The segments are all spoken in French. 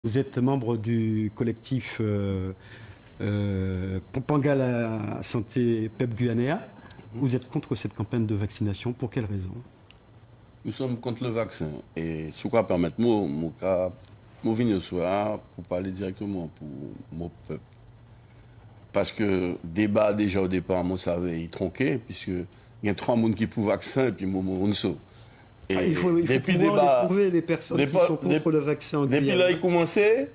Vous êtes membre du collectif Pangala Santé PEP Guyanea. Vous êtes contre cette campagne de vaccination. Pour quelle raison? Nous sommes contre le vaccin. Et si vous permettez-moi, je viens ce soir pour parler directement pour mon peuple. Parce que le débat, déjà au départ, moi, ça avait tronqué, puisqu'il y a 3 personnes qui pour vaccin et puis moi, on saut. Il faut pouvoir trouver les personnes qui sont contre le vaccin en Guyane. Depuis là, il commençait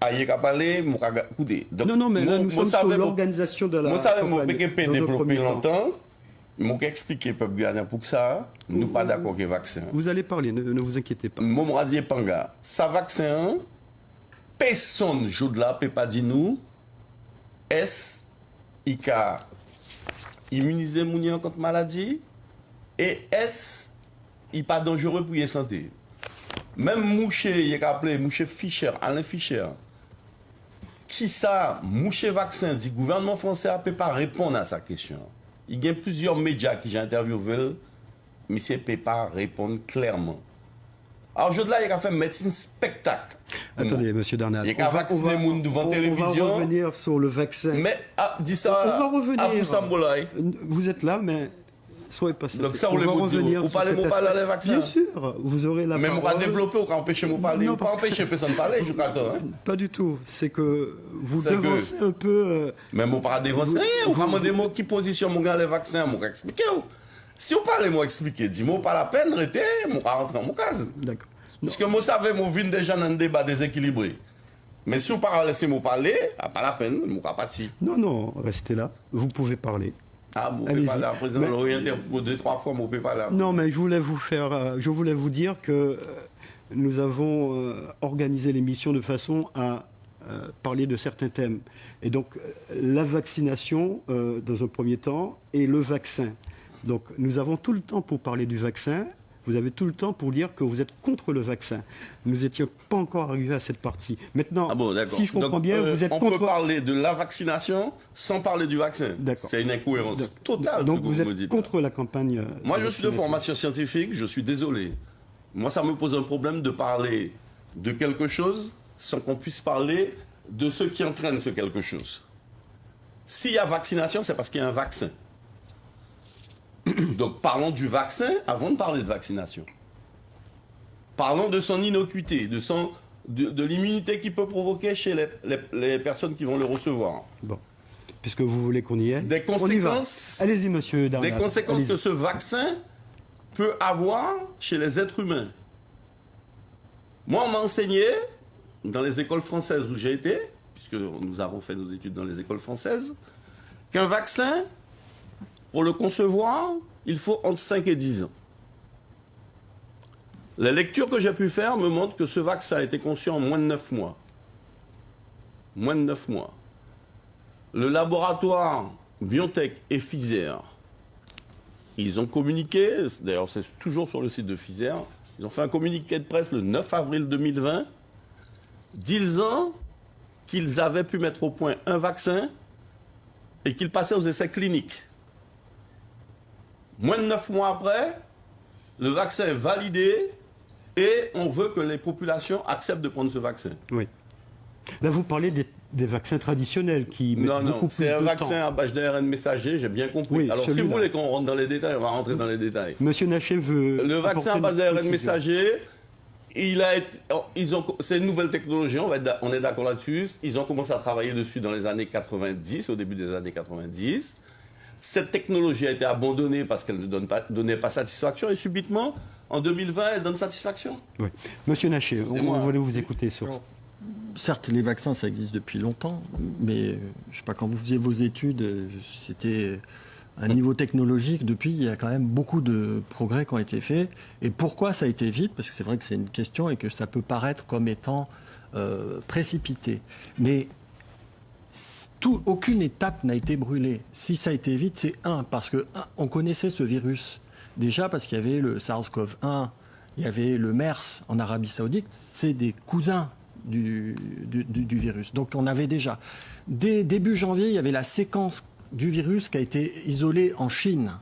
à y parler, écoutez. Non, mais là, nous sommes sur l'organisation de la campagne. Moi, ça, mon PKP développé longtemps. Je vais expliquer au peuple ghanéen pour ça. Nous ne sommes pas d'accord avec le vaccin. Vous allez parler, ne vous inquiétez pas. Moi, je dis Panga, ça vaccin, personne joue de là, peut pas dire nous, est-ce qu'il a immunisé les gens contre maladie et est-ce qu'il n'est pas dangereux pour la santé. Même Mouché, il a appelé Mouché Fischer, Alain Fischer, qui ça, Mouché vaccin, dit le gouvernement français ne peut pas répondre à sa question. Il y a plusieurs médias qui j'ai interviewé, mais il ne peut pas répondre clairement. Alors, aujourd'hui, il a fait médecine spectacle. Attendez, M. Darnal. Il a vacciné les gens devant la télévision. On va revenir sur le vaccin. Mais, dis ça, on va revenir. Sambolay. Vous êtes là, mais soyez patient. Donc, ça, on va revenir. Vous parlez de les vaccins? Bien sûr, vous aurez la parole. Mais on va développer, on va empêcher de parler. On ne va pas empêcher personne de parler, je crois. Pas du tout. C'est que vous devancez un peu. Mais on ne va pas dévancer. On va demander qui position mon gars les vaccins, on va expliquer. Si on parle, moi expliquer, dis-moi pas la peine, arrêtez, on va rentrer dans mon cas. D'accord. Parce que moi, savais, moi, je viens déjà dans un débat déséquilibré. Mais si on parle, laissez-moi parler, pas la peine, je ne vais pas partir. Non, restez là, vous pouvez parler. Ah, vous pouvez parler, à présent, l'orienter pour 2-3 fois, vous pouvez parler. Non, mais je voulais vous dire que nous avons organisé l'émission de façon à parler de certains thèmes. Et donc, la vaccination, dans un premier temps, et le vaccin. Donc, nous avons tout le temps pour parler du vaccin. Vous avez tout le temps pour dire que vous êtes contre le vaccin. Nous n'étions pas encore arrivés à cette partie. Maintenant, si je comprends bien, vous êtes contre... On peut parler de la vaccination sans parler du vaccin. C'est une incohérence totale. Donc vous êtes contre la campagne... Moi, je suis de formation scientifique, je suis désolé. Moi, ça me pose un problème de parler de quelque chose sans qu'on puisse parler de ceux qui entraînent ce quelque chose. S'il y a vaccination, c'est parce qu'il y a un vaccin. Donc parlons du vaccin avant de parler de vaccination. Parlons de son innocuité, de l'immunité qu'il peut provoquer chez les personnes qui vont le recevoir. Bon, puisque vous voulez qu'on y ait, des conséquences, allez-y, monsieur Darnal. Des conséquences que ce vaccin peut avoir chez les êtres humains. Moi, on m'a enseigné, dans les écoles françaises où j'ai été, puisque nous avons fait nos études dans les écoles françaises, qu'un vaccin... Pour le concevoir, il faut entre 5 et 10 ans. Les lectures que j'ai pu faire me montrent que ce vaccin a été conçu en moins de 9 mois. Moins de 9 mois. Le laboratoire BioNTech et Pfizer, ils ont communiqué, d'ailleurs c'est toujours sur le site de Pfizer, ils ont fait un communiqué de presse le 9 avril 2020, disant qu'ils avaient pu mettre au point un vaccin et qu'il passait aux essais cliniques. Moins de 9 mois après, le vaccin est validé et on veut que les populations acceptent de prendre ce vaccin. Oui. Là, vous parlez des vaccins traditionnels qui mettent beaucoup plus de temps. Non, c'est un vaccin à base d'ARN messager, j'ai bien compris. Oui, alors, si vous voulez qu'on rentre dans les détails, on va rentrer dans les détails. Monsieur Naché veut... Le vaccin à base d'ARN messager, c'est une nouvelle technologie, on est d'accord là-dessus. Ils ont commencé à travailler dessus dans les années 90, au début des années 90. Cette technologie a été abandonnée parce qu'elle ne donnait pas satisfaction et subitement, en 2020, elle donne satisfaction. Oui. Monsieur Naché, on voulait vous écouter sur ça. Certes, les vaccins, ça existe depuis longtemps, mais je ne sais pas, quand vous faisiez vos études, c'était un niveau technologique. Depuis, il y a quand même beaucoup de progrès qui ont été faits. Et pourquoi ça a été vite? Parce que c'est vrai que c'est une question et que ça peut paraître comme étant précipité. Mais... aucune étape n'a été brûlée. Si ça a été vite, c'est parce qu'on connaissait ce virus. Déjà parce qu'il y avait le SARS-CoV-1, il y avait le MERS en Arabie Saoudite, c'est des cousins du virus. Donc on avait déjà. Dès début janvier, il y avait la séquence du virus qui a été isolée en Chine.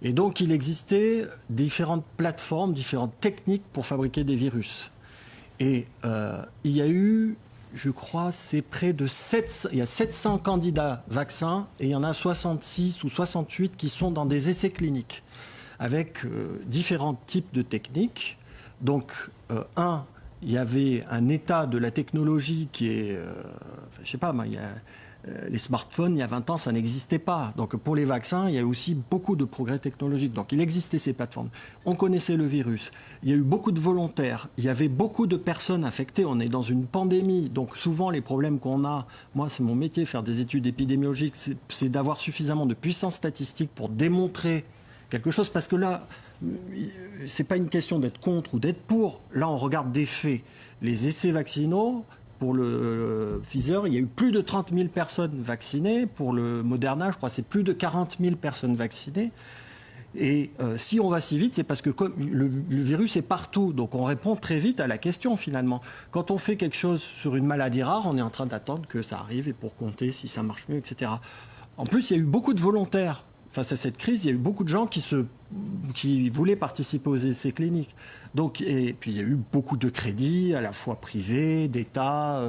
Et donc il existait différentes plateformes, différentes techniques pour fabriquer des virus. Et il y a eu, je crois, c'est près de 700, il y a 700 candidats vaccins et il y en a 66 ou 68 qui sont dans des essais cliniques avec différents types de techniques. Donc, il y avait un état de la technologie qui est, je sais pas, il y a les smartphones, il y a 20 ans, ça n'existait pas. Donc pour les vaccins, il y a aussi beaucoup de progrès technologiques. Donc il existait ces plateformes. On connaissait le virus. Il y a eu beaucoup de volontaires. Il y avait beaucoup de personnes affectées. On est dans une pandémie. Donc souvent, les problèmes qu'on a, moi, c'est mon métier, faire des études épidémiologiques, c'est d'avoir suffisamment de puissance statistique pour démontrer quelque chose. Parce que là, c'est pas une question d'être contre ou d'être pour. Là, on regarde des faits. Les essais vaccinaux, pour le Pfizer, il y a eu plus de 30 000 personnes vaccinées. Pour le Moderna, je crois que c'est plus de 40 000 personnes vaccinées. Et si on va si vite, c'est parce que comme le virus est partout. Donc on répond très vite à la question finalement. Quand on fait quelque chose sur une maladie rare, on est en train d'attendre que ça arrive et pour compter si ça marche mieux, etc. En plus, il y a eu beaucoup de volontaires. Face à cette crise, il y a eu beaucoup de gens qui voulaient participer aux essais cliniques. Donc, et puis il y a eu beaucoup de crédits, à la fois privés, d'État,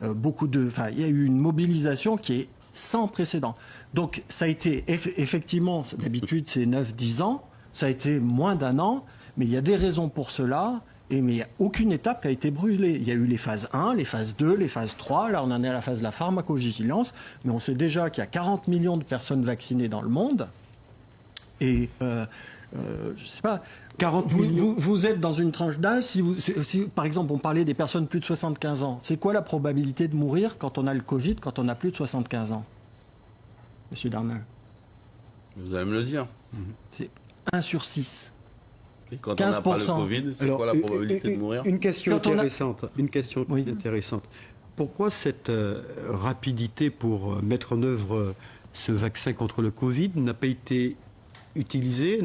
il y a eu une mobilisation qui est sans précédent. Donc ça a été, effectivement, d'habitude c'est 9-10 ans, ça a été moins d'un an, mais il y a des raisons pour cela. Mais il n'y a aucune étape qui a été brûlée. Il y a eu les phases 1, les phases 2, les phases 3. Là, on en est à la phase de la pharmacovigilance. Mais on sait déjà qu'il y a 40 millions de personnes vaccinées dans le monde. Et, je ne sais pas, 40 millions. Vous êtes dans une tranche d'âge. Si, par exemple, on parlait des personnes plus de 75 ans. C'est quoi la probabilité de mourir quand on a le Covid, quand on a plus de 75 ans, Monsieur Darnel? Vous allez me le dire. C'est 1 sur 6. Et quand 15%. On n'a pas le Covid, c'est quoi la probabilité de mourir? Une question intéressante. Pourquoi cette rapidité pour mettre en œuvre ce vaccin contre le Covid n'a pas été utilisée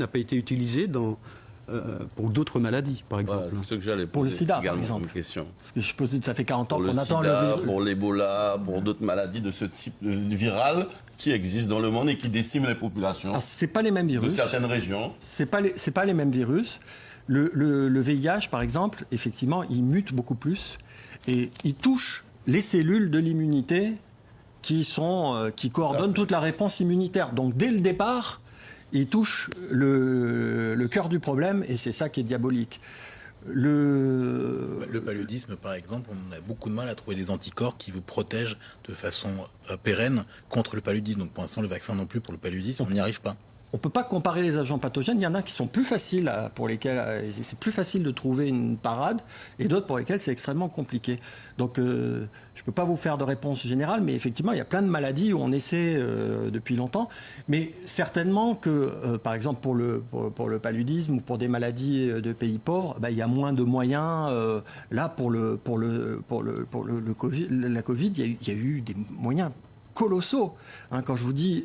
pour d'autres maladies, par exemple? Voilà, c'est ce que j'allais poser. Pour le sida, par exemple. Question. Parce que je suppose que ça fait 40 ans qu'on attend le sida, pour l'Ebola, pour d'autres maladies de ce type viral qui existent dans le monde et qui déciment les populations. Alors, c'est pas les mêmes virus. De certaines régions. C'est pas les mêmes virus. Le VIH, par exemple, effectivement, il mute beaucoup plus et il touche les cellules de l'immunité qui coordonnent toute la réponse immunitaire. Donc, dès le départ, il touche le cœur du problème et c'est ça qui est diabolique. Le paludisme, par exemple, on a beaucoup de mal à trouver des anticorps qui vous protègent de façon pérenne contre le paludisme. Donc pour l'instant, le vaccin non plus pour le paludisme, on n'y arrive pas. On ne peut pas comparer les agents pathogènes. Il y en a qui sont plus faciles, pour lesquels c'est plus facile de trouver une parade, et d'autres pour lesquels c'est extrêmement compliqué. Donc, je ne peux pas vous faire de réponse générale, mais effectivement, il y a plein de maladies où on essaie depuis longtemps. Mais certainement que, par exemple, pour le paludisme ou pour des maladies de pays pauvres, il y a moins de moyens. Là, pour le COVID, la Covid, il y a eu des moyens colossaux. Quand je vous dis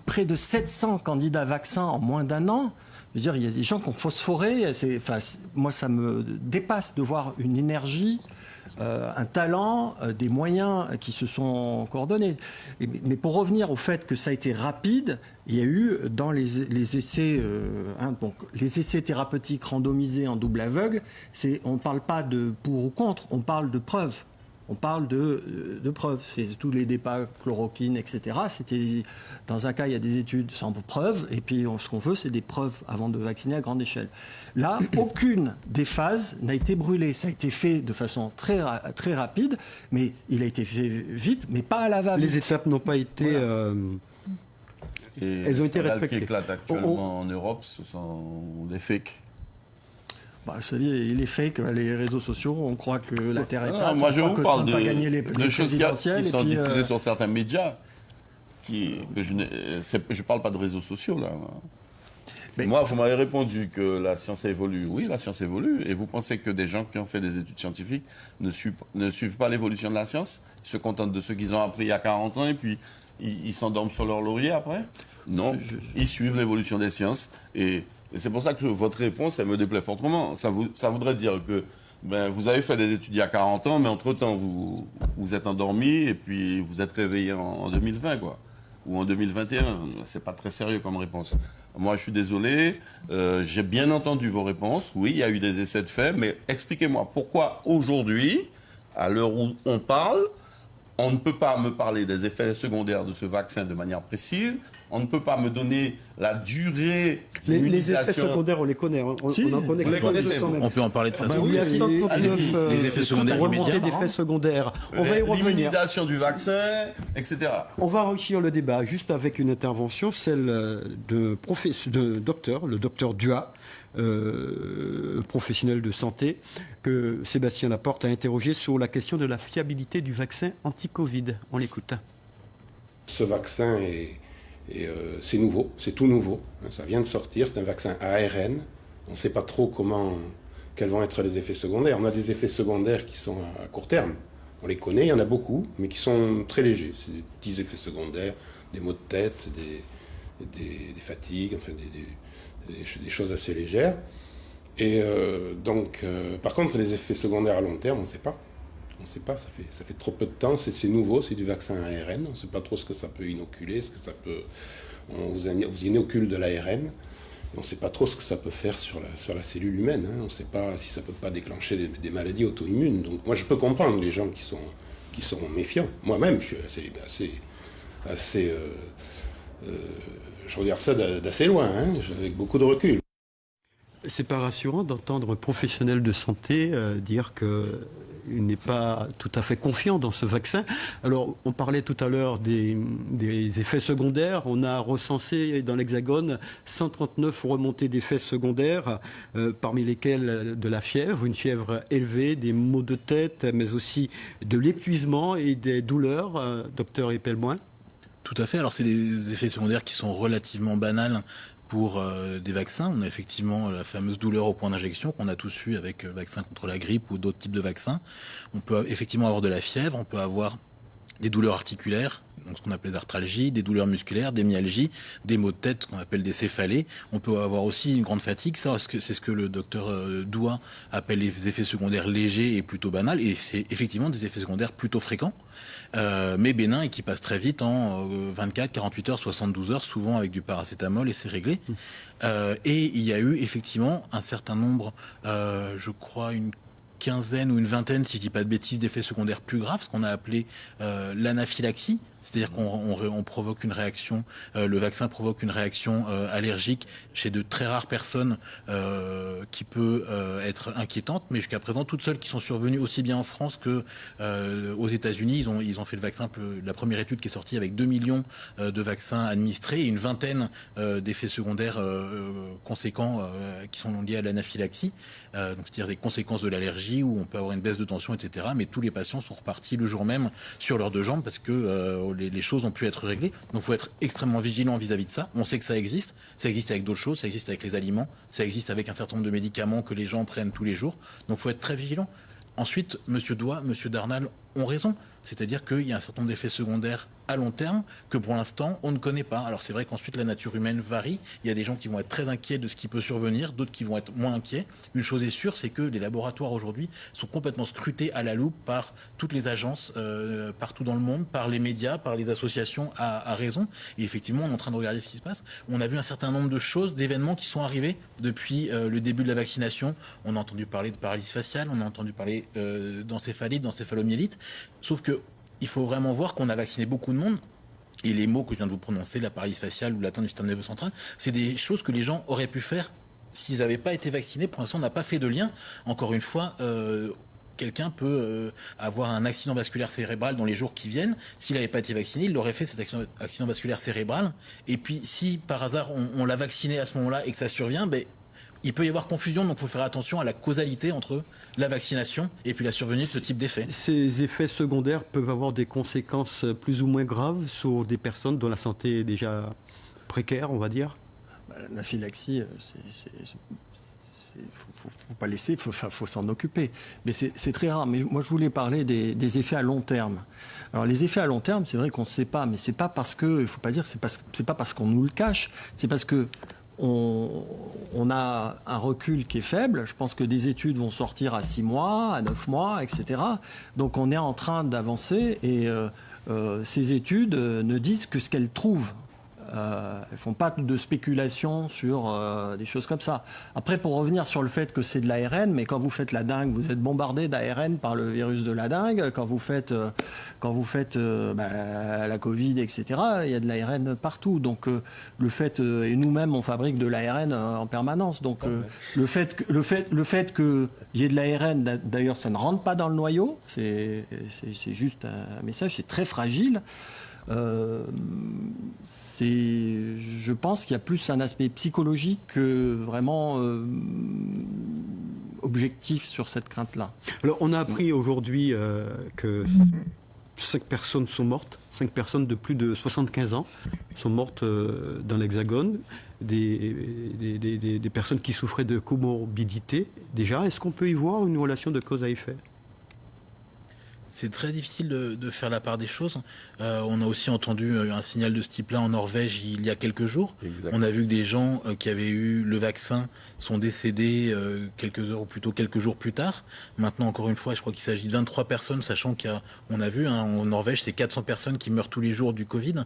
près de 700 candidats vaccins en moins d'un an, je veux dire, il y a des gens qui ont phosphoré. Moi, ça me dépasse de voir une énergie, un talent, des moyens qui se sont coordonnés. Mais pour revenir au fait que ça a été rapide, il y a eu dans les essais, donc les essais thérapeutiques randomisés en double aveugle, on ne parle pas de pour ou contre, on parle de preuves. On parle de preuves. C'est tous les débats, chloroquine, etc. Dans un cas, il y a des études sans preuves, et puis ce qu'on veut, c'est des preuves avant de vacciner à grande échelle. Là, aucune des phases n'a été brûlée. Ça a été fait de façon très, très rapide, mais il a été fait vite, mais pas à la va-vite. Les étapes n'ont pas été... Voilà. Elles ont été respectées. qui éclate actuellement en Europe, ce sont des fakes. Vous savez, il est fake, les réseaux sociaux, on croit que la Terre est plate. Moi, je vous parle de choses qui sont diffusées sur certains médias. Je ne parle pas de réseaux sociaux, là. Mais moi, vous m'avez répondu que la science évolue. Oui, la science évolue. Et vous pensez que des gens qui ont fait des études scientifiques ne suivent pas l'évolution de la science? Ils se contentent de ce qu'ils ont appris il y a 40 ans et puis ils s'endorment sur leur laurier après? Non, ils suivent l'évolution des sciences. Et c'est pour ça que votre réponse, elle me déplaît fortement. Ça voudrait dire que vous avez fait des études il y a 40 ans, mais entre-temps, vous êtes endormi et puis vous êtes réveillé en 2020, quoi. ou en 2021. C'est pas très sérieux comme réponse. Moi, je suis désolé. J'ai bien entendu vos réponses. Oui, il y a eu des essais de fait, mais expliquez-moi pourquoi aujourd'hui, à l'heure où on parle, on ne peut pas me parler des effets secondaires de ce vaccin de manière précise. On ne peut pas me donner la durée Les effets d'immunisation. secondaires, on les connaît. On en connaît on les quelques-uns connaissait, quand même. On peut en parler de façon Oui, il y a précise. 139 Les effets secondaires remontées immédiats. d'effets secondaires. On va y revenir. L'immunisation du vaccin, etc. On va enrichir le débat juste avec une intervention, celle de docteur, le docteur Dua, professionnel de santé, que Sébastien Laporte a interrogé sur la question de la fiabilité du vaccin anti-Covid. On l'écoute. Ce vaccin c'est nouveau, c'est tout nouveau. Ça vient de sortir, c'est un vaccin ARN. On ne sait pas trop quels vont être les effets secondaires. On a des effets secondaires qui sont à court terme. On les connaît, il y en a beaucoup, mais qui sont très légers. C'est des petits effets secondaires, des maux de tête, des fatigues, enfin des choses assez légères. Et par contre, les effets secondaires à long terme, on ne sait pas. On ne sait pas, ça fait trop peu de temps, c'est nouveau, c'est du vaccin ARN, on ne sait pas trop ce que ça peut inoculer, on vous inocule de l'ARN, on ne sait pas trop ce que ça peut faire sur la cellule humaine, on ne sait pas si ça ne peut pas déclencher des maladies auto-immunes. Donc moi je peux comprendre les gens qui sont méfiants. Moi-même je suis je regarde ça d'assez loin, avec beaucoup de recul. C'est pas rassurant d'entendre un professionnel de santé dire qu'il n'est pas tout à fait confiant dans ce vaccin. Alors, on parlait tout à l'heure des effets secondaires. On a recensé dans l'Hexagone 139 remontées d'effets secondaires, parmi lesquels de la fièvre, une fièvre élevée, des maux de tête, mais aussi de l'épuisement et des douleurs. Docteur Epelmoin. Tout à fait. Alors, c'est des effets secondaires qui sont relativement banals pour des vaccins. On a effectivement la fameuse douleur au point d'injection qu'on a tous eu avec le vaccin contre la grippe ou d'autres types de vaccins. On peut effectivement avoir de la fièvre, on peut avoir des douleurs articulaires, donc ce qu'on appelle des arthralgies, des douleurs musculaires, des myalgies, des maux de tête qu'on appelle des céphalées. On peut avoir aussi une grande fatigue. Ça, c'est ce que le docteur Dua appelle les effets secondaires légers et plutôt banals. Et c'est effectivement des effets secondaires plutôt fréquents, mais bénins et qui passent très vite en 24, 48 heures, 72 heures, souvent avec du paracétamol et c'est réglé. Et il y a eu effectivement un certain nombre, je crois une quinzaine ou une vingtaine, si je dis pas de bêtises, d'effets secondaires plus graves, ce qu'on a appelé l'anaphylaxie. C'est-à-dire qu'on provoque une réaction, le vaccin provoque une réaction allergique chez de très rares personnes qui peut être inquiétante, mais jusqu'à présent, toutes celles qui sont survenues aussi bien en France que aux États-Unis, ils ont fait le vaccin, la première étude qui est sortie avec 2 millions de vaccins administrés et une vingtaine d'effets secondaires conséquents qui sont liés à l'anaphylaxie, donc c'est-à-dire des conséquences de l'allergie où on peut avoir une baisse de tension, etc. Mais tous les patients sont repartis le jour même sur leurs deux jambes parce que les choses ont pu être réglées. Donc il faut être extrêmement vigilant vis-à-vis de ça. On sait que ça existe avec d'autres choses, ça existe avec les aliments, ça existe avec un certain nombre de médicaments que les gens prennent tous les jours. Donc il faut être très vigilant. Ensuite, M. Dua, M. Darnal ont raison. C'est-à-dire qu'il y a un certain nombre d'effets secondaires à long terme que pour l'instant on ne connaît pas. Alors c'est vrai qu'ensuite la nature humaine varie. Il y a des gens qui vont être très inquiets de ce qui peut survenir, d'autres qui vont être moins inquiets. Une chose est sûre, c'est que les laboratoires aujourd'hui sont complètement scrutés à la loupe par toutes les agences partout dans le monde, par les médias, par les associations à raison. Et effectivement, on est en train de regarder ce qui se passe. On a vu un certain nombre de choses, d'événements qui sont arrivés depuis le début de la vaccination. On a entendu parler de paralysie faciale, on a entendu parler d'encéphalite, d'encéphalomyélite. Sauf que il faut vraiment voir qu'on a vacciné beaucoup de monde. Et les mots que je viens de vous prononcer, la paralysie faciale ou l'atteinte du système nerveux central, c'est des choses que les gens auraient pu faire s'ils n'avaient pas été vaccinés. Pour l'instant, on n'a pas fait de lien. Encore une fois, quelqu'un peut avoir un accident vasculaire cérébral dans les jours qui viennent. S'il n'avait pas été vacciné, il aurait fait cet accident vasculaire cérébral. Et puis, si par hasard on l'a vacciné à ce moment-là et que ça survient, il peut y avoir confusion, donc il faut faire attention à la causalité entre la vaccination et puis la survenue de ce type d'effet. Ces effets secondaires peuvent avoir des conséquences plus ou moins graves sur des personnes dont la santé est déjà précaire, on va dire. L'anaphylaxie, faut pas laisser, faut s'en occuper. Mais c'est très rare. Mais moi, je voulais parler des effets à long terme. Alors, les effets à long terme, c'est vrai qu'on ne sait pas, mais c'est pas parce que, il faut pas dire, c'est pas parce qu'on nous le cache, c'est parce que on a un recul qui est faible. Je pense que des études vont sortir à 6 mois, à 9 mois, etc. Donc on est en train d'avancer et ces études ne disent que ce qu'elles trouvent. Elles ne font pas de spéculation sur des choses comme ça. Après, pour revenir sur le fait que c'est de l'ARN, mais quand vous faites la dengue, vous êtes bombardé d'ARN par le virus de la dengue. Quand vous faites la Covid, etc., il y a de l'ARN partout. Donc, le fait, et nous-mêmes, on fabrique de l'ARN en permanence. Donc, le fait qu'il y ait de l'ARN, d'ailleurs, ça ne rentre pas dans le noyau. C'est juste un message, c'est très fragile. Je pense qu'il y a plus un aspect psychologique que vraiment objectif sur cette crainte-là. Alors, on a appris aujourd'hui que 5 personnes sont mortes, 5 personnes de plus de 75 ans sont mortes dans l'Hexagone, des personnes qui souffraient de comorbidité. Déjà, est-ce qu'on peut y voir une relation de cause à effet ? C'est très difficile de faire la part des choses. On a aussi entendu un signal de ce type-là en Norvège il y a quelques jours. Exactement. On a vu que des gens qui avaient eu le vaccin sont décédés quelques heures ou plutôt quelques jours plus tard. Maintenant, encore une fois, je crois qu'il s'agit de 23 personnes, sachant qu'on a vu, en Norvège, c'est 400 personnes qui meurent tous les jours du Covid.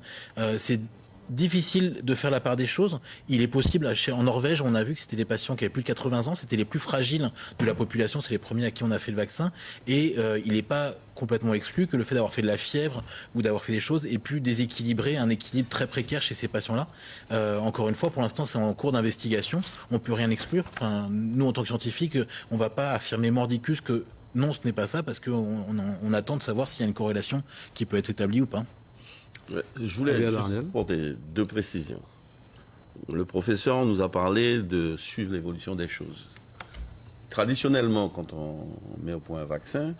C'est difficile de faire la part des choses. Il est possible, en Norvège, on a vu que c'était des patients qui avaient plus de 80 ans, c'était les plus fragiles de la population, c'est les premiers à qui on a fait le vaccin, et il n'est pas complètement exclu que le fait d'avoir fait de la fièvre ou d'avoir fait des choses ait pu déséquilibrer un équilibre très précaire chez ces patients-là. Encore une fois, pour l'instant, c'est en cours d'investigation, on ne peut rien exclure. Enfin, nous, en tant que scientifiques, on ne va pas affirmer mordicus que non, ce n'est pas ça, parce qu'on attend de savoir s'il y a une corrélation qui peut être établie ou pas. Ouais, je voulais apporter 2 précisions. Le professeur nous a parlé de suivre l'évolution des choses. Traditionnellement, quand on met au point un vaccin,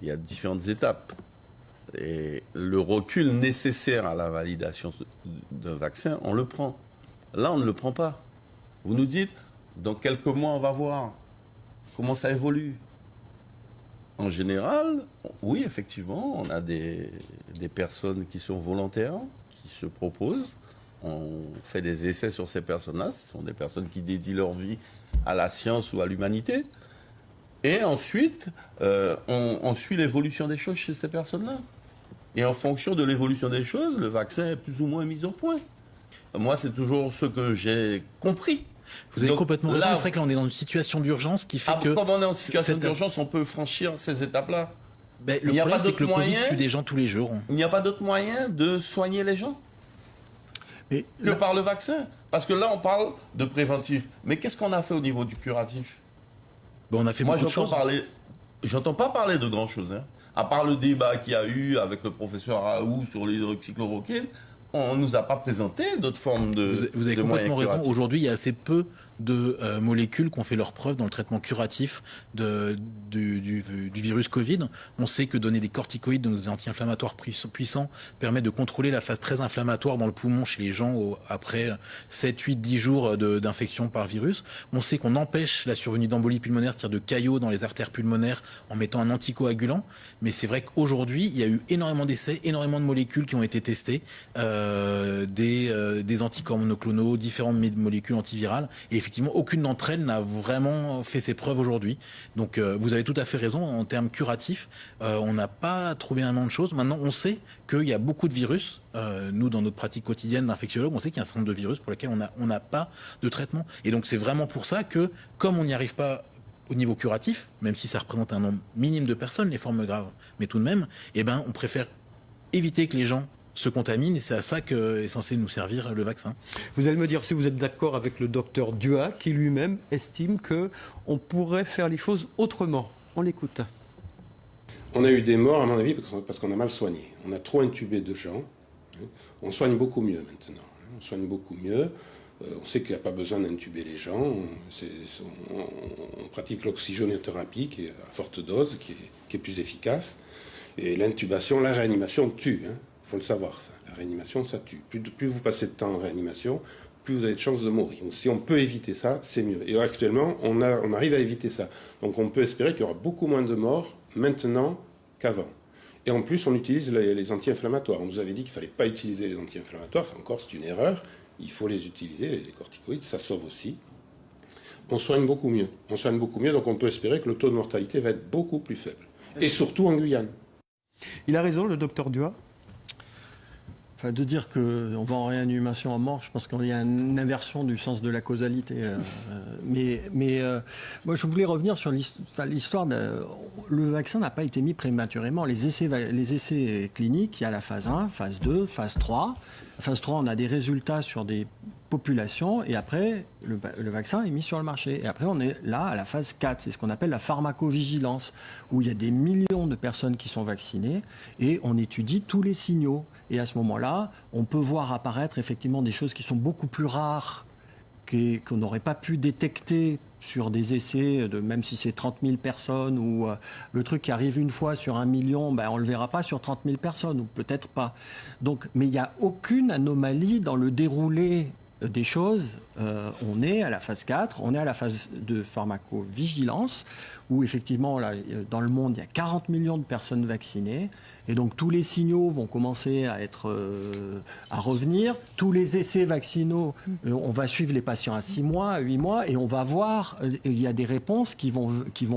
il y a différentes étapes. Et le recul nécessaire à la validation d'un vaccin, on le prend. Là, on ne le prend pas. Vous nous dites, dans quelques mois, on va voir comment ça évolue. En général, oui, effectivement, on a des personnes qui sont volontaires, qui se proposent. On fait des essais sur ces personnes-là. Ce sont des personnes qui dédient leur vie à la science ou à l'humanité. Et ensuite, on suit l'évolution des choses chez ces personnes-là. Et en fonction de l'évolution des choses, le vaccin est plus ou moins mis au point. Moi, c'est toujours ce que j'ai compris. Vous avez complètement raison. C'est vrai que là, on est dans une situation d'urgence qui fait que... Comme on est en situation d'urgence, on peut franchir ces étapes-là. Ben, le problème, c'est que le Covid tue des gens tous les jours. Il n'y a pas d'autre moyen de soigner les gens que par le vaccin. Parce que là, on parle de préventif. Mais qu'est-ce qu'on a fait au niveau du curatif ? Ben, on a fait beaucoup de choses. J'entends pas parler de grand-chose. Hein. À part le débat qu'il y a eu avec le professeur Raoult sur l'hydroxychloroquine, on ne nous a pas présenté d'autres formes de Vous avez complètement raison. Aujourd'hui, il y a assez peu de molécules qui ont fait leur preuve dans le traitement curatif du virus Covid. On sait que donner des corticoïdes, donc des anti-inflammatoires puissants, permet de contrôler la phase très inflammatoire dans le poumon chez les gens après 7, 8, 10 jours d'infection par virus. On sait qu'on empêche la survenue d'embolie pulmonaire, c'est-à-dire de caillots dans les artères pulmonaires en mettant un anticoagulant. Mais c'est vrai qu'aujourd'hui, il y a eu énormément d'essais, énormément de molécules qui ont été testées, des anticorps monoclonaux, différentes molécules antivirales. Et effectivement, aucune d'entre elles n'a vraiment fait ses preuves aujourd'hui. Donc, vous avez tout à fait raison. En termes curatifs, on n'a pas trouvé un nom de choses. Maintenant, on sait qu'il y a beaucoup de virus. Nous, dans notre pratique quotidienne d'infectiologue, on sait qu'il y a un certain nombre de virus pour lesquels on n'a pas de traitement. Et donc, c'est vraiment pour ça que, comme on n'y arrive pas au niveau curatif, même si ça représente un nombre minime de personnes, les formes graves, mais tout de même, eh ben, on préfère éviter que les gens se contaminent, et c'est à ça qu'est censé nous servir le vaccin. Vous allez me dire si vous êtes d'accord avec le docteur Dua, qui lui-même estime qu'on pourrait faire les choses autrement. On l'écoute. On a eu des morts, à mon avis, parce qu'on a mal soigné. On a trop intubé de gens. On soigne beaucoup mieux maintenant. On soigne beaucoup mieux. On sait qu'il n'y a pas besoin d'intuber les gens. On pratique l'oxygénothérapie qui est à forte dose, qui est plus efficace. Et l'intubation, la réanimation tue. Il faut le savoir, ça. La réanimation, ça tue. Plus vous passez de temps en réanimation, plus vous avez de chances de mourir. Donc, si on peut éviter ça, c'est mieux. Et actuellement, on arrive à éviter ça. Donc on peut espérer qu'il y aura beaucoup moins de morts maintenant qu'avant. Et en plus, on utilise les anti-inflammatoires. On nous avait dit qu'il ne fallait pas utiliser les anti-inflammatoires. C'est une erreur. il faut les utiliser, les corticoïdes, ça sauve aussi. On soigne beaucoup mieux. Donc on peut espérer que le taux de mortalité va être beaucoup plus faible. Et surtout en Guyane. Il a raison, le docteur Dua. Enfin, de dire qu'on va en réanimation à mort, je pense qu'il y a une inversion du sens de la causalité. Moi, je voulais revenir sur l'histoire. Le vaccin n'a pas été mis prématurément. Les essais cliniques, il y a la phase 1, phase 2, phase 3. Phase 3, on a des résultats sur des populations et après, le vaccin est mis sur le marché. Et après, on est là à la phase 4. C'est ce qu'on appelle la pharmacovigilance, où il y a des millions de personnes qui sont vaccinées et on étudie tous les signaux. Et à ce moment-là, on peut voir apparaître effectivement des choses qui sont beaucoup plus rares, qu'on n'aurait pas pu détecter sur des essais, même si c'est 30 000 personnes, ou le truc qui arrive une fois sur 1 million, on ne le verra pas sur 30 000 personnes, ou peut-être pas. Donc, mais il n'y a aucune anomalie dans le déroulé des choses. On est à la phase 4, on est à la phase de pharmacovigilance, où effectivement, là, dans le monde, il y a 40 millions de personnes vaccinées, et donc tous les signaux vont commencer à revenir. Tous les essais vaccinaux, on va suivre les patients à 6 mois, à 8 mois, et on va voir, il y a des réponses qui vont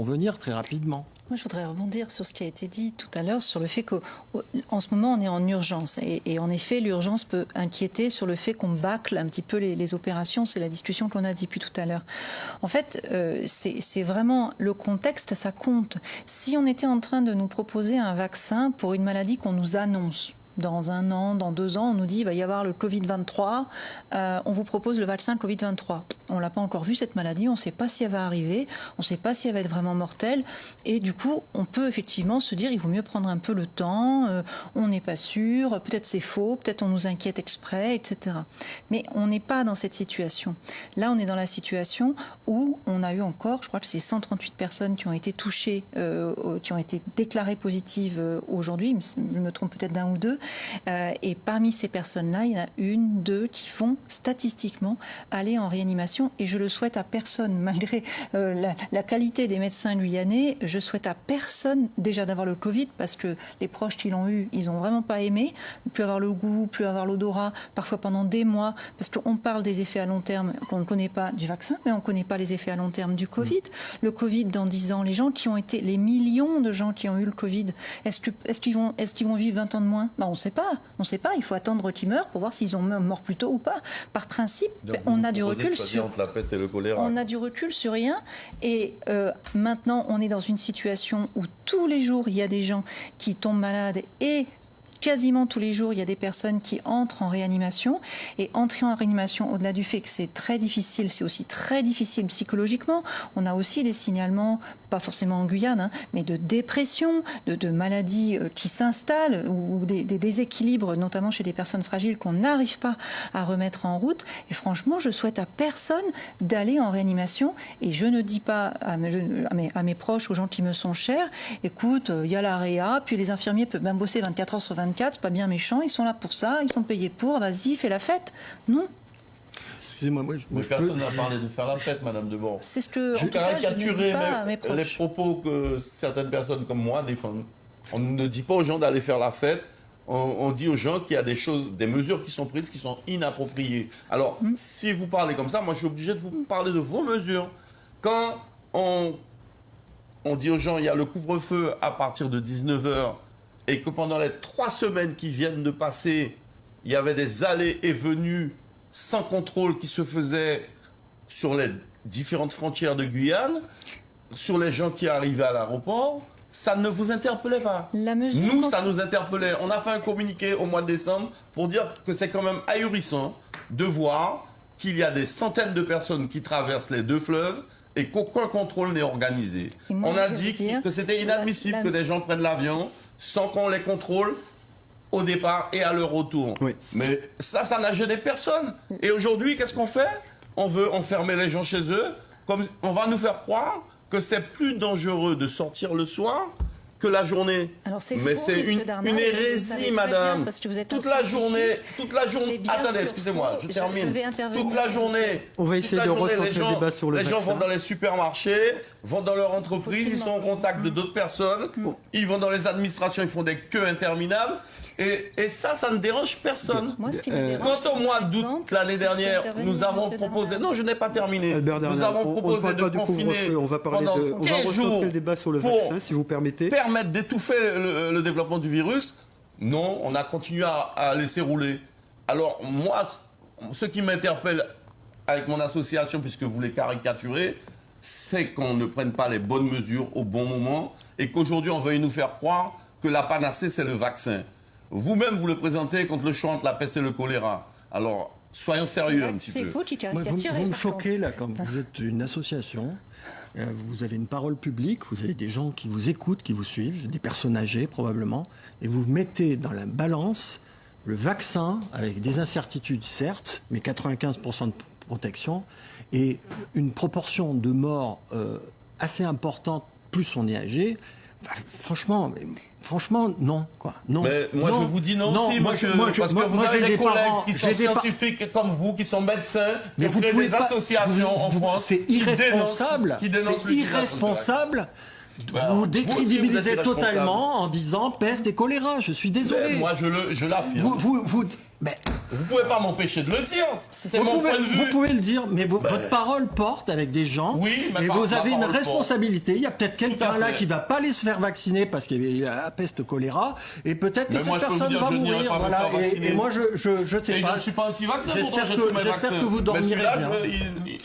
venir très rapidement. Moi, je voudrais rebondir sur ce qui a été dit tout à l'heure, sur le fait qu'en ce moment, on est en urgence. Et en effet, l'urgence peut inquiéter sur le fait qu'on bâcle un petit peu les opérations. C'est la discussion qu'on a depuis tout à l'heure. En fait, c'est vraiment le contexte, ça compte. Si on était en train de nous proposer un vaccin pour une maladie qu'on nous annonce, dans 1 an, dans 2 ans, on nous dit il va y avoir le Covid-23, on vous propose le vaccin Covid-23. On ne l'a pas encore vu, cette maladie, on ne sait pas si elle va arriver, on ne sait pas si elle va être vraiment mortelle. Et du coup, on peut effectivement se dire il vaut mieux prendre un peu le temps, on n'est pas sûr, peut-être c'est faux, peut-être on nous inquiète exprès, etc. Mais on n'est pas dans cette situation. Là, on est dans la situation où on a eu encore, je crois que c'est 138 personnes qui ont été touchées, qui ont été déclarées positives aujourd'hui, je me trompe peut-être d'1 ou 2. Et parmi ces personnes-là, il y en a 1, 2 qui vont statistiquement aller en réanimation. Et je le souhaite à personne, malgré la qualité des médecins guyanais, je souhaite à personne déjà d'avoir le Covid, parce que les proches qui l'ont eu, ils n'ont vraiment pas aimé. Plus avoir le goût, plus avoir l'odorat, parfois pendant des mois, parce qu'on parle des effets à long terme qu'on ne connaît pas du vaccin, mais on ne connaît pas les effets à long terme du Covid. Le Covid, dans 10 ans, les millions de gens qui ont eu le Covid, est-ce qu'ils vont vivre 20 ans de moins? On ne sait pas, il faut attendre qu'ils meurent pour voir s'ils ont mort plus tôt ou pas. Par principe, on a du recul sur la peste et le choléra. On a du recul sur rien. Et maintenant, on est dans une situation où tous les jours, il y a des gens qui tombent malades et quasiment tous les jours, il y a des personnes qui entrent en réanimation. Et entrer en réanimation, au-delà du fait que c'est très difficile, c'est aussi très difficile psychologiquement. On a aussi des signalements, pas forcément en Guyane, mais de dépression, de maladies qui s'installent, ou des déséquilibres, notamment chez des personnes fragiles qu'on n'arrive pas à remettre en route. Et franchement, je souhaite à personne d'aller en réanimation. Et je ne dis pas à mes proches, aux gens qui me sont chers, écoute, il y a la réa, puis les infirmiers peuvent même bosser 24 heures sur 24, c'est pas bien méchant, ils sont là pour ça, ils sont payés pour, vas-y, fais la fête. Non. Excusez-moi, personne n'a parlé de faire la fête, Madame Debord. C'est ce que je caricaturais les proches. propos que certaines personnes comme moi défendent. On ne dit pas aux gens d'aller faire la fête, on dit aux gens qu'il y a des mesures qui sont prises qui sont inappropriées. Alors, si vous parlez comme ça, moi je suis obligé de vous parler de vos mesures. Quand on dit aux gens il y a le couvre-feu à partir de 19h, et que pendant les 3 semaines qui viennent de passer, il y avait des allées et venues sans contrôle qui se faisaient sur les différentes frontières de Guyane, sur les gens qui arrivaient à l'aéroport, ça ne vous interpellait pas. Nous, ça nous interpellait. On a fait un communiqué au mois de décembre pour dire que c'est quand même ahurissant de voir qu'il y a des centaines de personnes qui traversent les 2 fleuves et qu'aucun contrôle n'est organisé. On a dit que c'était inadmissible que des gens prennent l'avion sans qu'on les contrôle au départ et à leur retour. Oui. Mais ça n'a gêné personne. Et aujourd'hui, qu'est-ce qu'on fait? On veut enfermer les gens chez eux. On va nous faire croire que c'est plus dangereux de sortir le soir que la journée. Alors c'est mais faux, c'est monsieur Darnal, une et vous le hérésie, savez très madame. bien, parce que vous êtes toute un la scientifique. journée. bien Attendez, sûr excusez-moi, faux. je Je termine. vais intervenir. Toute la journée. On va toute essayer la de journée, recentrer les gens- le débat sur le Les gens vaccin. vont dans les supermarchés, vont dans leur entreprise, ils sont en contact de d'autres personnes, ils vont dans les administrations, ils font des queues interminables. Et ça ne dérange personne. Moi, ce qui me dérange, Quand au mois par d'août exemple, l'année si je peux dernière, intervenir, nous avons monsieur proposé... Darnal. Non, je n'ai pas terminé. Albert Darnal, Nous avons on proposé parle de pas du confiner couvre-feu, on va parler pendant on va 15 jours recentrer le débat sur le pour vaccin, si vous permettez. permettre d'étouffer le développement du virus. Non, on a continué à laisser rouler. Alors, moi, ce qui m'interpelle avec mon association, puisque vous les caricaturez, c'est qu'on ne prenne pas les bonnes mesures au bon moment et qu'aujourd'hui, on veuille nous faire croire que la panacée, c'est le vaccin. Vous-même, vous le présentez contre le chante, la peste et le choléra. Alors, soyons sérieux un petit C'est peu. vous qui Moi, caricaturez. vous me par choquez là quand vous êtes une association, vous avez une parole publique, vous avez des gens qui vous écoutent, qui vous suivent, des personnes âgées probablement, et vous mettez dans la balance le vaccin avec des incertitudes certes, mais 95% de protection et une proportion de morts assez importante plus on est âgé. Franchement, non, quoi. Non. Mais moi, Non. je vous dis non, Non, aussi, moi, monsieur, moi, parce que moi, vous moi, avez j'ai des collègues parents, qui sont j'ai des pa- scientifiques comme vous, qui sont médecins, Mais qui vous créent pouvez des pas- associations en France. C'est qui irresponsable. dénoncent C'est l'utilisation de ce vaccin. irresponsable. Ben, Vous vous aussi, vous décrédibilisez êtes totalement en disant peste et choléra. Je suis désolé. Mais moi, je l'affirme. Mais Vous pouvez pas m'empêcher de le dire. C'est mon point de vue. vous pouvez le dire, mais votre parole porte avec des gens. Oui, ma et par- vous ma avez une parole porte. responsabilité. Il y a peut-être quelqu'un à là fait. qui va pas aller se faire vacciner parce qu'il y a la peste, choléra, et peut-être que Mais cette moi, je peux vous personne dire, va je n'irai mourir. pas me Voilà. faire vacciner. Et moi, je sais Et pas. je ne suis pas anti-vaccin, pourtant j'ai J'espère tous mes vaccins. que vous dormirez Mais celui-là, bien.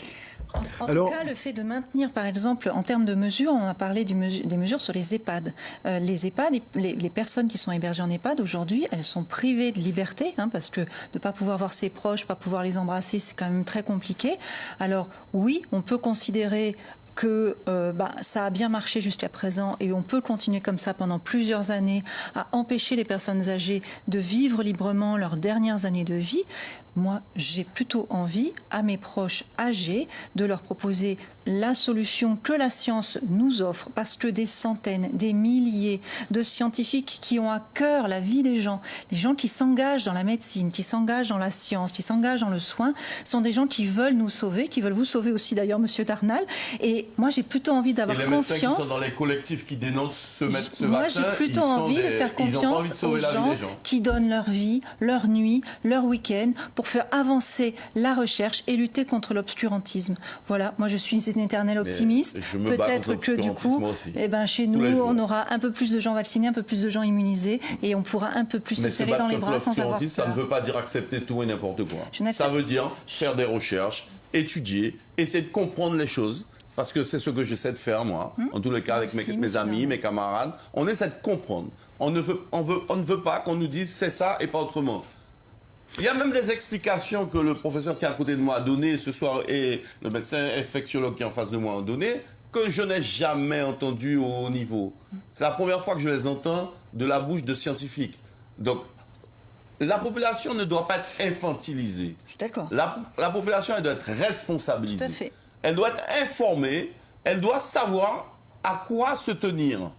En Alors- tout cas, le fait de maintenir, par exemple, en termes de mesures, on a parlé des mesures sur les EHPAD. Les EHPAD, les personnes qui sont hébergées en EHPAD, aujourd'hui, elles sont privées de liberté, parce que de ne pas pouvoir voir ses proches, pas pouvoir les embrasser, c'est quand même très compliqué. Alors oui, on peut considérer que ça a bien marché jusqu'à présent et on peut continuer comme ça pendant plusieurs années à empêcher les personnes âgées de vivre librement leurs dernières années de vie. Moi, j'ai plutôt envie, à mes proches âgés, de leur proposer la solution que la science nous offre, parce que des centaines, des milliers de scientifiques qui ont à cœur la vie des gens, les gens qui s'engagent dans la médecine, qui s'engagent dans la science, qui s'engagent dans le soin, sont des gens qui veulent nous sauver, qui veulent vous sauver aussi d'ailleurs, monsieur Darnal. Et moi, j'ai plutôt envie d'avoir Et les médecins confiance. qui sont dans les collectifs qui dénoncent ce vaccin, Moi, j'ai plutôt envie de faire ils n'ont pas envie confiance de sauver aux la vie gens des gens. qui donnent leur vie, leur nuit, leur week-end pour faire avancer la recherche et lutter contre l'obscurantisme. Voilà, moi je suis une éternelle optimiste. je me bats Peut-être contre que du coup, l'obscurantisme aussi. chez Tous les nous, jours. on aura un peu plus de gens vaccinés, un peu plus de gens immunisés et on pourra un peu plus Mais se se serrer battre dans les contre bras sans avoir l'obscurantisme, ça ne peur. veut pas dire accepter tout et n'importe quoi. Je n'accepte- Ça veut dire faire des recherches, étudier, essayer de comprendre les choses. Parce que c'est ce que j'essaie de faire, moi, en tous les cas, avec Merci, mes monsieur amis, Darnal. mes camarades. On essaie de comprendre. On ne veut pas qu'on nous dise c'est ça et pas autrement. Il y a même des explications que le professeur qui est à côté de moi a données ce soir et le médecin infectiologue qui est en face de moi a donné, que je n'ai jamais entendu au haut niveau. C'est la première fois que je les entends de la bouche de scientifiques. Donc, la population ne doit pas être infantilisée. Je suis d'accord. La population, elle doit être responsabilisée. Tout à fait. Elle doit être informée, elle doit savoir à quoi se tenir.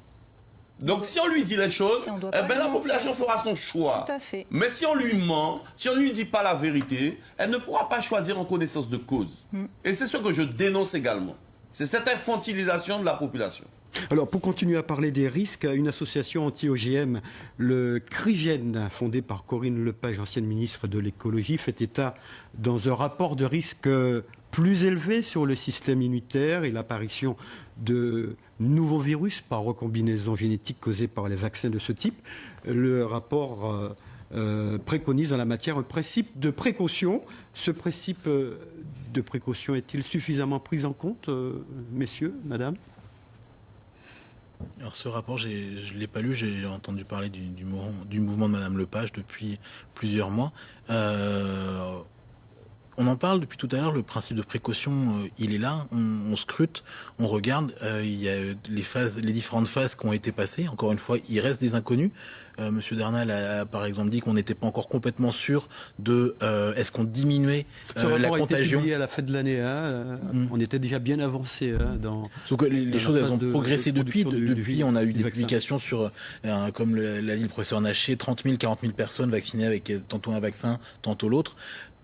Donc si on lui dit les choses, Et on doit pas lui la mentir. population fera son choix. Tout à fait. Mais si on lui ment, si on ne lui dit pas la vérité, elle ne pourra pas choisir en connaissance de cause. Et c'est ce que je dénonce également. C'est cette infantilisation de la population. Alors, pour continuer à parler des risques, une association anti-OGM, le CRIGEN, fondé par Corinne Lepage, ancienne ministre de l'écologie, fait état dans un rapport de risque plus élevé sur le système immunitaire et l'apparition de nouveaux virus par recombinaison génétique causés par les vaccins de ce type. Le rapport préconise en la matière un principe de précaution. Ce principe de précaution est-il suffisamment pris en compte, messieurs, madame ? Alors ce rapport, je ne l'ai pas lu, j'ai entendu parler du mouvement de Madame Lepage depuis plusieurs mois. on en parle depuis tout à l'heure, le principe de précaution, il est là, on scrute, on regarde, il y a les différentes phases qui ont été passées. Encore une fois, il reste des inconnus. Monsieur Darnal a par exemple dit qu'on n'était pas encore complètement sûr de est-ce qu'on diminuait la contagion. A été publié à la fin de l'année, on était déjà bien avancé dans. Donc les choses elles ont progressé depuis. On a eu des publications sur, comme l'a dit le professeur Naché, 30 000, 40 000 personnes vaccinées avec tantôt un vaccin, tantôt l'autre.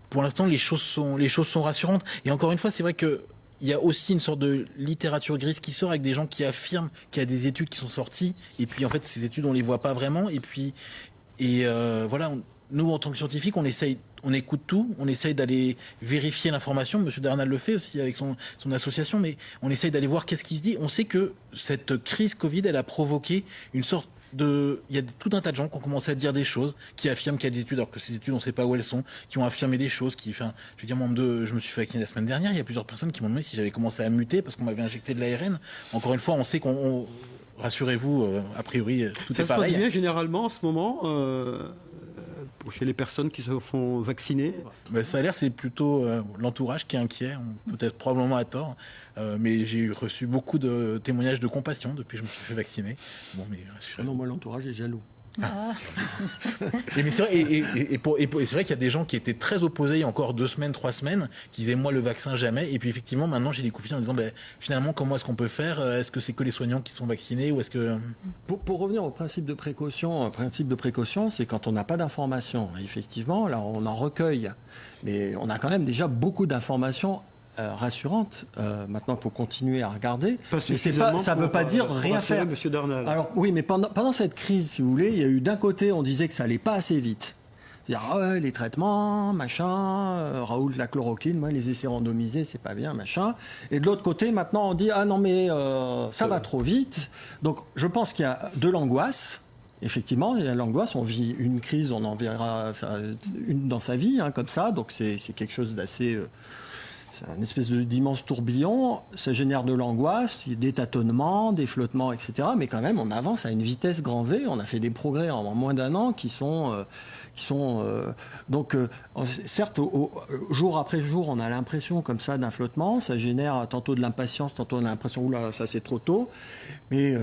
Pour l'instant, les choses sont rassurantes. Et encore une fois, c'est vrai que il y a aussi une sorte de littérature grise qui sort avec des gens qui affirment qu'il y a des études qui sont sorties. Et puis, en fait, ces études, on les voit pas vraiment. Voilà, nous, en tant que scientifiques, on écoute tout, on essaye d'aller vérifier l'information. Monsieur Darnal le fait aussi avec son association, mais on essaye d'aller voir qu'est-ce qui se dit. On sait que cette crise Covid, elle a provoqué une sorte il y a tout un tas de gens qui ont commencé à dire des choses, qui affirment qu'il y a des études, alors que ces études, on ne sait pas où elles sont, qui ont affirmé des choses, je veux dire, je me suis fait vacciner la semaine dernière, il y a plusieurs personnes qui m'ont demandé si j'avais commencé à muter parce qu'on m'avait injecté de l'ARN. Encore une fois, on sait rassurez-vous, a priori, tout est pareil. Ça se passe bien généralement en ce moment chez les personnes qui se font vacciner? Ça a l'air, c'est plutôt l'entourage qui est inquiet, peut-être probablement à tort, mais j'ai reçu beaucoup de témoignages de compassion depuis que je me suis fait vacciner. Bon, mais non, moi l'entourage est jaloux. Ah. Mais c'est vrai, et c'est vrai qu'il y a des gens qui étaient très opposés il y a encore 2 semaines, 3 semaines, qui disaient moi le vaccin jamais, et puis effectivement maintenant j'ai des coups de fil en disant finalement comment est-ce qu'on peut faire, est-ce que c'est que les soignants qui sont vaccinés ou est-ce que... Pour revenir au principe de précaution, c'est quand on n'a pas d'informations. Effectivement, là on en recueille, mais on a quand même déjà beaucoup d'informations rassurante. Maintenant, il faut continuer à regarder. Mais ça ne veut pas dire rien faire. Monsieur Darnal. Alors oui, mais pendant cette crise, si vous voulez, il y a eu d'un côté, on disait que ça allait pas assez vite. C'est-à-dire, les traitements, machin, Raoult, la chloroquine, les essais randomisés, c'est pas bien, machin. Et de l'autre côté, maintenant, on dit, ah non, mais ça va trop vite. Donc, je pense qu'il y a de l'angoisse. Effectivement, il y a l'angoisse. On vit une crise, on en verra une dans sa vie, comme ça. Donc, c'est quelque chose d'assez... une espèce d'immense tourbillon, ça génère de l'angoisse, des tâtonnements, des flottements, etc. Mais quand même, on avance à une vitesse grand V. On a fait des progrès en moins d'un an qui sont donc certes, jour après jour, on a l'impression comme ça d'un flottement. Ça génère tantôt de l'impatience, tantôt on a l'impression oula, ça c'est trop tôt. Mais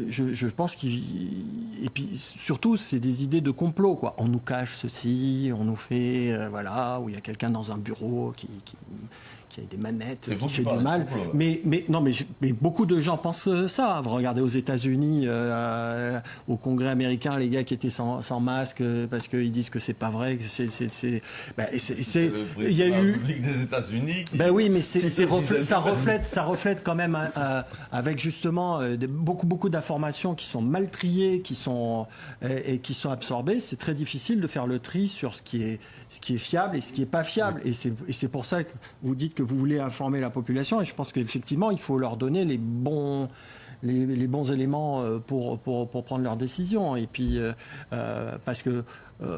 je pense et puis surtout, c'est des idées de complot, quoi. On nous cache ceci, on nous fait où il y a quelqu'un dans un bureau qui a des manettes, qui fait du mal. Mais beaucoup de gens pensent ça. Vous regardez aux États-Unis, au Congrès américain, les gars qui étaient sans masque parce qu'ils disent que c'est pas vrai. Il y a eu des États-Unis. Oui, mais ça reflète quand même avec justement beaucoup d'informations qui sont mal triées, qui sont absorbées. C'est très difficile de faire le tri sur ce qui est fiable et ce qui est pas fiable. Et c'est pour ça que vous dites que vous voulez informer la population, et je pense qu'effectivement il faut leur donner les bons éléments pour prendre leurs décisions. Et puis parce que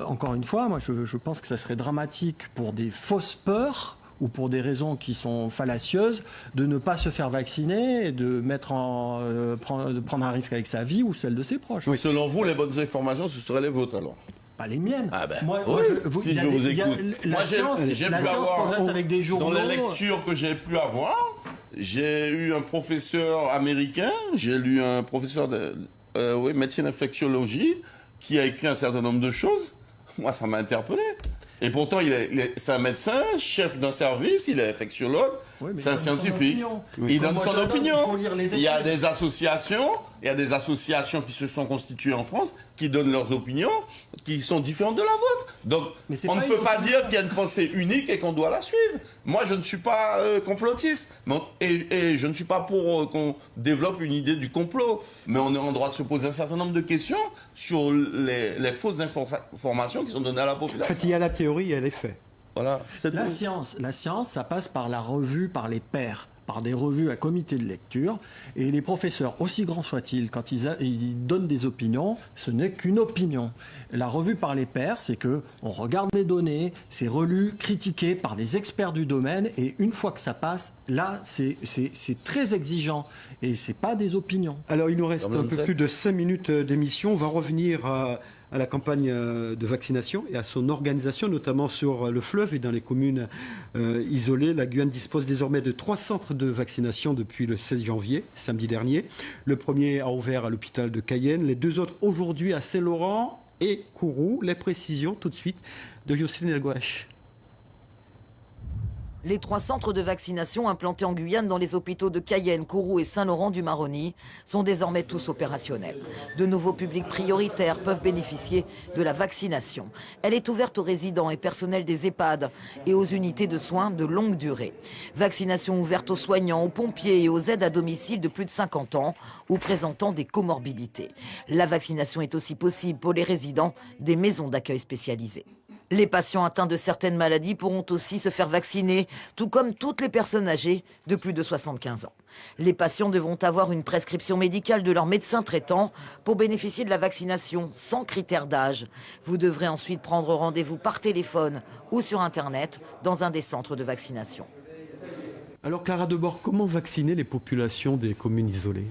encore une fois, moi je pense que ça serait dramatique pour des fausses peurs ou pour des raisons qui sont fallacieuses de ne pas se faire vacciner et de prendre un risque avec sa vie ou celle de ses proches. Oui. Selon vous, les bonnes informations, ce seraient les vôtres alors? Pas les miennes. Je vous écoute. La science progresse avec des journaux. Dans les lectures que j'ai pu avoir, j'ai eu un professeur américain, j'ai lu un professeur de médecine infectiologie qui a écrit un certain nombre de choses. Moi, ça m'a interpellé. Et pourtant, c'est un médecin, chef d'un service, il est infectiologue, c'est un scientifique. Il donne son opinion. Il y a des associations qui se sont constituées en France, qui donnent leurs opinions, qui sont différentes de la vôtre. Donc, on ne peut pas dire qu'il y a une pensée unique et qu'on doit la suivre. Moi, je ne suis pas complotiste. Et je ne suis pas pour qu'on développe une idée du complot. Mais on est en droit de se poser un certain nombre de questions sur les fausses informations qui sont données à la population. En fait, il y a la théorie et les faits. Voilà. La science, ça passe par la revue, par les pairs, par des revues à comité de lecture. Et les professeurs, aussi grands soient-ils, quand ils donnent des opinions, ce n'est qu'une opinion. La revue par les pairs, c'est que on regarde les données, c'est relu, critiqué par des experts du domaine, et une fois que ça passe, là, c'est très exigeant. Et c'est pas des opinions. Alors, il nous reste un peu plus de 5 minutes d'émission. On va revenir à la campagne de vaccination et à son organisation, notamment sur le fleuve et dans les communes isolées. La Guyane dispose désormais de 3 centres de vaccination depuis le 16 janvier, samedi dernier. Le premier a ouvert à l'hôpital de Cayenne, les 2 autres aujourd'hui à Saint-Laurent et Kourou. Les précisions tout de suite de Jocelyne Elgouache. Les 3 centres de vaccination implantés en Guyane dans les hôpitaux de Cayenne, Kourou et Saint-Laurent-du-Maroni sont désormais tous opérationnels. De nouveaux publics prioritaires peuvent bénéficier de la vaccination. Elle est ouverte aux résidents et personnels des EHPAD et aux unités de soins de longue durée. Vaccination ouverte aux soignants, aux pompiers et aux aides à domicile de plus de 50 ans ou présentant des comorbidités. La vaccination est aussi possible pour les résidents des maisons d'accueil spécialisées. Les patients atteints de certaines maladies pourront aussi se faire vacciner, tout comme toutes les personnes âgées de plus de 75 ans. Les patients devront avoir une prescription médicale de leur médecin traitant pour bénéficier de la vaccination sans critère d'âge. Vous devrez ensuite prendre rendez-vous par téléphone ou sur Internet dans un des centres de vaccination. Alors Clara Debord, comment vacciner les populations des communes isolées ?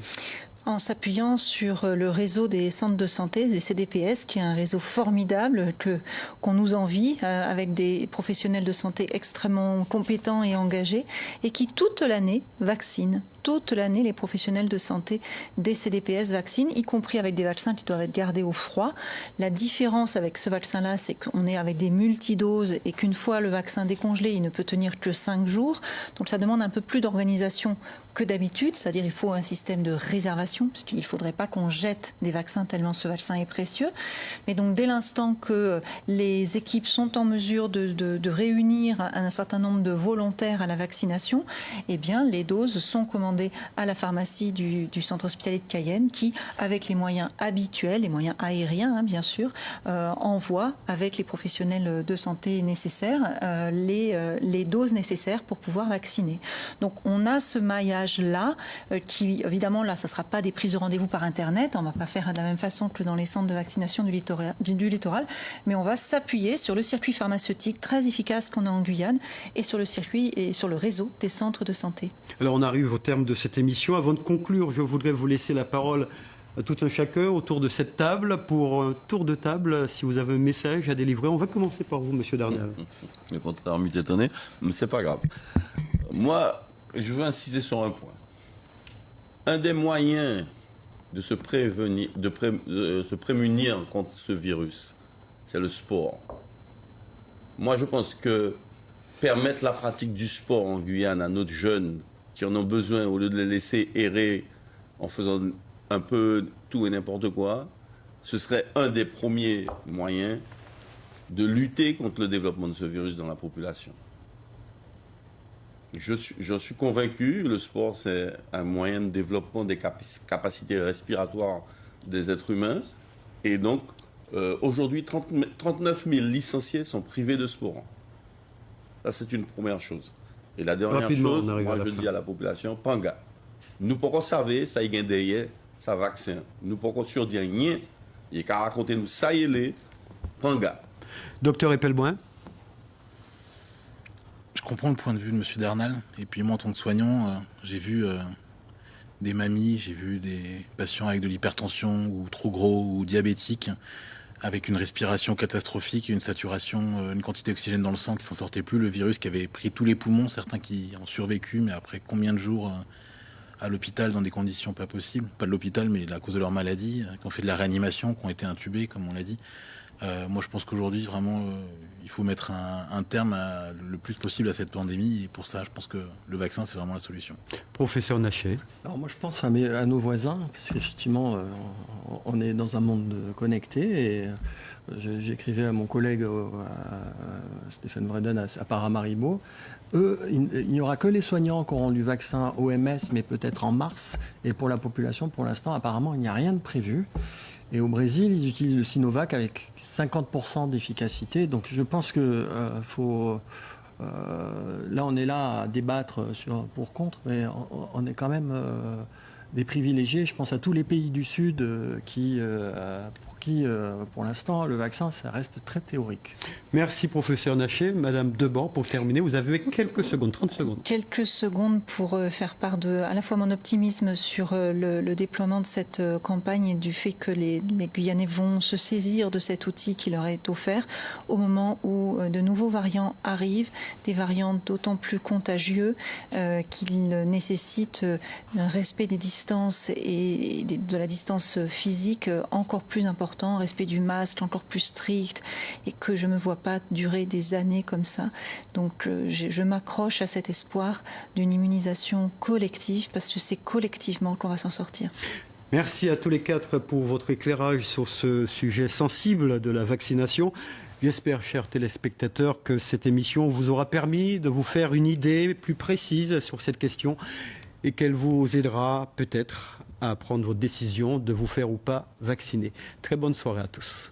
En s'appuyant sur le réseau des centres de santé, des CDPS, qui est un réseau formidable qu'on nous envie, avec des professionnels de santé extrêmement compétents et engagés, et qui toute l'année vaccinent. Toute l'année, les professionnels de santé des CDPS vaccinent, y compris avec des vaccins qui doivent être gardés au froid. La différence avec ce vaccin-là, c'est qu'on est avec des multidoses et qu'une fois le vaccin décongelé, il ne peut tenir que 5 jours. Donc ça demande un peu plus d'organisation que d'habitude, c'est-à-dire il faut un système de réservation, parce qu'il ne faudrait pas qu'on jette des vaccins tellement ce vaccin est précieux. Mais donc dès l'instant que les équipes sont en mesure de réunir un certain nombre de volontaires à la vaccination, eh bien les doses sont commandées à la pharmacie du centre hospitalier de Cayenne qui, avec les moyens habituels, les moyens aériens bien sûr, envoie avec les professionnels de santé nécessaires les doses nécessaires pour pouvoir vacciner. Donc on a ce maillage-là qui, évidemment, là, ça ne sera pas des prises de rendez-vous par Internet, on ne va pas faire de la même façon que dans les centres de vaccination du littoral, mais on va s'appuyer sur le circuit pharmaceutique très efficace qu'on a en Guyane et sur le circuit et sur le réseau des centres de santé. Alors on arrive au terme de cette émission. Avant de conclure, je voudrais vous laisser la parole à tout un chacun autour de cette table pour un tour de table, si vous avez un message à délivrer. On va commencer par vous, Monsieur Darnel. Le contraire m'eût étonné, mais c'est pas grave. Moi, je veux insister sur un point. Un des moyens de se prémunir contre ce virus, c'est le sport. Moi, je pense que permettre la pratique du sport en Guyane à nos jeunes qui en ont besoin, au lieu de les laisser errer en faisant un peu tout et n'importe quoi, ce serait un des premiers moyens de lutter contre le développement de ce virus dans la population. Je suis convaincu, le sport, c'est un moyen de développement des capacités respiratoires des êtres humains. Et donc, aujourd'hui, 39 000 licenciés sont privés de sport. Ça, c'est une première chose. Et la dernière chose, moi, je dis à la population, panga. Nous pouvons savoir, ça y est derrière, ça vaccin. Nous pouvons dire rien, et qu'à raconter nous, ça y est, panga. Docteur Epelboin. Je comprends le point de vue de M. Darnal. Et puis moi, en tant que soignant, j'ai vu des mamies, j'ai vu des patients avec de l'hypertension ou trop gros ou diabétiques, avec une respiration catastrophique, une saturation, une quantité d'oxygène dans le sang qui s'en sortait plus, le virus qui avait pris tous les poumons, certains qui ont survécu, mais après combien de jours à l'hôpital dans des conditions pas possibles, pas de l'hôpital, mais à cause de leur maladie, qui ont fait de la réanimation, qui ont été intubés, comme on l'a dit. Moi, je pense qu'aujourd'hui, vraiment, il faut mettre un terme le plus possible à cette pandémie. Et pour ça, je pense que le vaccin, c'est vraiment la solution. Professeur Nacher. Alors moi, je pense à nos voisins, parce qu'effectivement, on est dans un monde connecté. Et j'écrivais à mon collègue, à Stéphane Vreden, à Paramaribo. Eux, il n'y aura que les soignants qui auront du vaccin OMS, mais peut-être en mars. Et pour la population, pour l'instant, apparemment, il n'y a rien de prévu. Et au Brésil, ils utilisent le Sinovac avec 50% d'efficacité. Donc je pense que faut... là, on est là à débattre pour contre, mais on est quand même des privilégiés. Je pense à tous les pays du Sud pour qui, pour l'instant, le vaccin, ça reste très théorique. Merci, professeur Nacher. Madame Deban, pour terminer, vous avez quelques secondes, 30 secondes. Quelques secondes pour faire part de, à la fois mon optimisme sur le déploiement de cette campagne et du fait que les Guyanais vont se saisir de cet outil qui leur est offert au moment où de nouveaux variants arrivent, des variants d'autant plus contagieux qu'ils nécessitent un respect des distances et de la distance physique encore plus important, un respect du masque encore plus strict, et que je ne me vois pas durer des années comme ça. Donc je m'accroche à cet espoir d'une immunisation collective, parce que c'est collectivement qu'on va s'en sortir. Merci à tous les quatre pour votre éclairage sur ce sujet sensible de la vaccination. J'espère, chers téléspectateurs, que cette émission vous aura permis de vous faire une idée plus précise sur cette question et qu'elle vous aidera peut-être à prendre votre décision de vous faire ou pas vacciner. Très bonne soirée à tous.